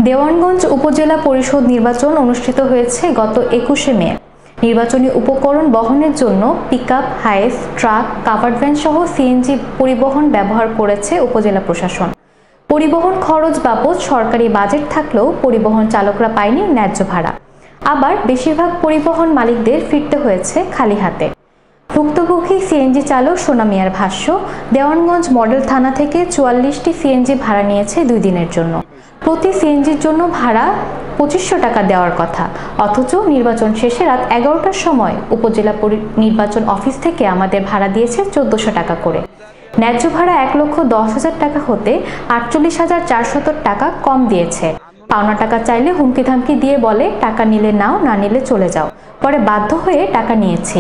দেওয়ানগঞ্জ উপজেলা পরিষদ নির্বাচন অনুষ্ঠিত হয়েছে গত 21শে মে। নির্বাচনী উপকরণ বহনের জন্য পিকআপ, হাইস, ট্রাক, কাভার্ড ভ্যান সহ সিএনজি পরিবহন ব্যবহার করেছে উপজেলা প্রশাসন। পরিবহন খরচ বাবদ সরকারি বাজেট থাকলেও পরিবহন চালকরা পায়নি ন্যায্য ভাড়া। আবার বেশিরভাগ পরিবহন মালিকদের ফিরতে হয়েছে খালি হাতে। ভুক্তভোগী সিএনজি চালক সোনা মিয়ার ভাষ্য, দেওয়ানগঞ্জ মডেল থানা থেকে 44টি সিএনজি ভাড়া নিয়েছে 2 দিনের জন্য। প্রতি সিএনজির জন্য ভাড়া 2500 টাকা দেওয়ার কথা, অথচ নির্বাচন শেষে রাত 11টার সময় উপজেলা নির্বাচন অফিস থেকে আমাদের ভাড়া দিয়েছে 1400 টাকা করে। ন্যায্য ভাড়া 1,10,000 টাকা হতে 48,400 টাকা কম দিয়েছে। পাওনা টাকা চাইলে হুমকি ধামকি দিয়ে বলে টাকা নিলে নাও, না নিলে চলে যাও। পরে বাধ্য হয়ে টাকা নিয়েছি।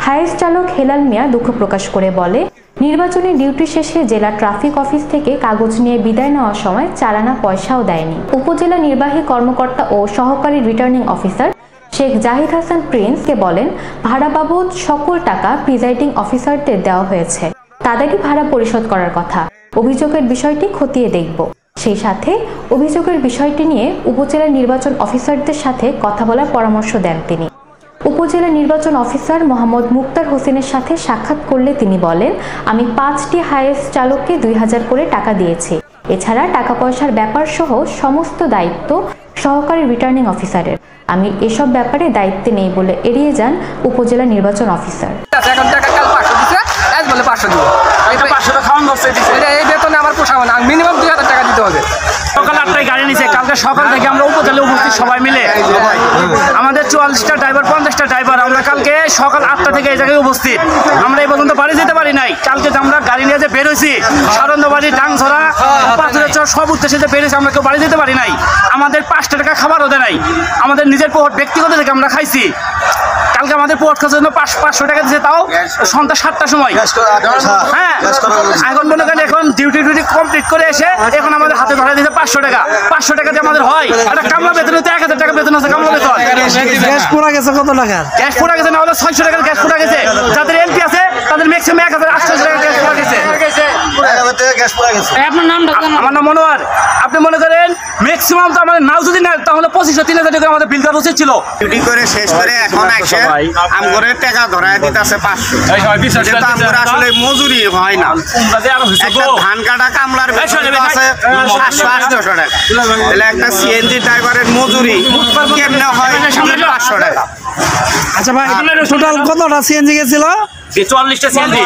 হাইস চালক হেলাল মিয়া দুঃখ প্রকাশ করে বলে, নির্বাচনী ডিউটি শেষে জেলা ট্রাফিক অফিস থেকে কাগজ নিয়ে বিদায় নেওয়ার সময় 4 আনা পয়সাও দেয়নি। উপজেলা নির্বাহী কর্মকর্তা ও সহকারী রিটার্নিং অফিসার শেখ জাহিদ হাসান প্রিন্সকে বলেন, ভাড়া বাবদ সকল টাকা প্রিজাইডিং অফিসারদের দেওয়া হয়েছে, তাদেরই ভাড়া পরিশোধ করার কথা। অভিযোগের বিষয়টি খতিয়ে দেখব। সেই সাথে অভিযোগের বিষয়টি নিয়ে উপজেলা নির্বাচন অফিসারদের সাথে কথা বলার পরামর্শ দেন তিনি। উপজেলা নির্বাচন অফিসার মোহাম্মদ মুক্তার হোসেনের সাথে সাক্ষাৎ করলে তিনি বলেন, আমি 5টি হাইস চালককে 2000 করে টাকা দিয়েছি। এছাড়া টাকা পয়সার ব্যাপার সহ সমস্ত দায়িত্ব সহকারী রিটার্নিং অফিসারের। আমি এসব ব্যাপারে দায়িত্বে নেই বলে এড়িয়ে যান উপজেলা নির্বাচন অফিসার। মিনিমাম 2000 টাকা দিতে হবে। সকাল 8টায় গাড়ি নিছে, কালকে সকাল থেকে আমরা উপজেলায় উপস্থিত সবাই মিলে, আমাদের 44টা ড্রাইভার, 50টা ড্রাইভার, আমরা কালকে সকাল 8টা থেকে এই জায়গায় উপস্থিত। আমরা এই পর্যন্ত বাড়ি যেতে পারি নাই। কালকে আমরা গাড়ি নিয়ে যে বের হয়েছি, সারন্দবাড়ি, ডাংছড়া, পাথরের চর সব উদ্দেশ্যে যে বের হয়েছি, আমরা কেউ বাড়ি যেতে পারি নাই। আমাদের 5টা টাকা খাবার হতে নাই, আমাদের নিজের পথ ব্যক্তিগত থেকে আমরা খাইছি। কালকে আমাদের পথ খাওয়ার জন্য 500 টাকা দিয়েছে, তাও সন্ধ্যা 7টার সময়। হ্যাঁ, এখন মনে করেন এখন ডিউটি কমপ্লিট করে এসে এখন আমাদের হাতে ধরা দিয়েছে 500 টাকা। 500 টাকা দিয়ে আমাদের হয় একটা কামলা বেতন হতে 1000 টাকা বেতন আছে কামলা বেতন। গ্যাস পোড়া গেছে কত টাকা? গ্যাস পোড়া গেছে না হলে 600 টাকার গ্যাস পোড়া গেছে। যাদের এলপি আছে তাদের ম্যাক্সিমাম 1800 টাকা গ্যাস পোড়া গেছে। আপনার নামটা? আমার নাম মনোয়ার। আপনি মনে করেন ম্যাক্সিমাম তো আমাদের নাও যদি না তাহলে 2500-3000 টাকা আমাদের বিল দেওয়া উচিত ছিল। ডিউটি করে শেষ করে এখন আসে আমগরে টাকা ধরায় দিতেছে 500। যেটা আমগরে আসলে মজুরি হয় না। একটা ধান কাটা কামলার বেতন আছে 700-800 টাকা। তাহলে একটা সিএনজি ড্রাইভারের মজুরি কেমনে হয় 500 টাকা। আচ্ছা ভাই, টোটাল কতটা সিএনজি গেছিল? 44টা সিএনজি।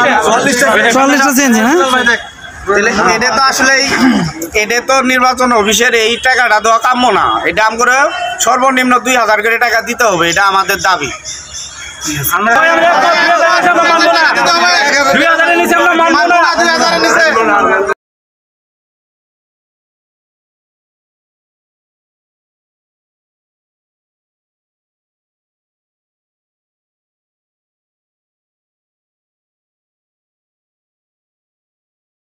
44টা সিএনজি না? এটা তো আসলে এটা তো নির্বাচন অফিসের এই টাকাটা দেওয়া কাম্য না। এটা আমগরে সর্বনিম্ন 2000 করে টাকা দিতে হবে, এটা আমাদের দাবি। 2000 এর নিচে আমরা মানব না।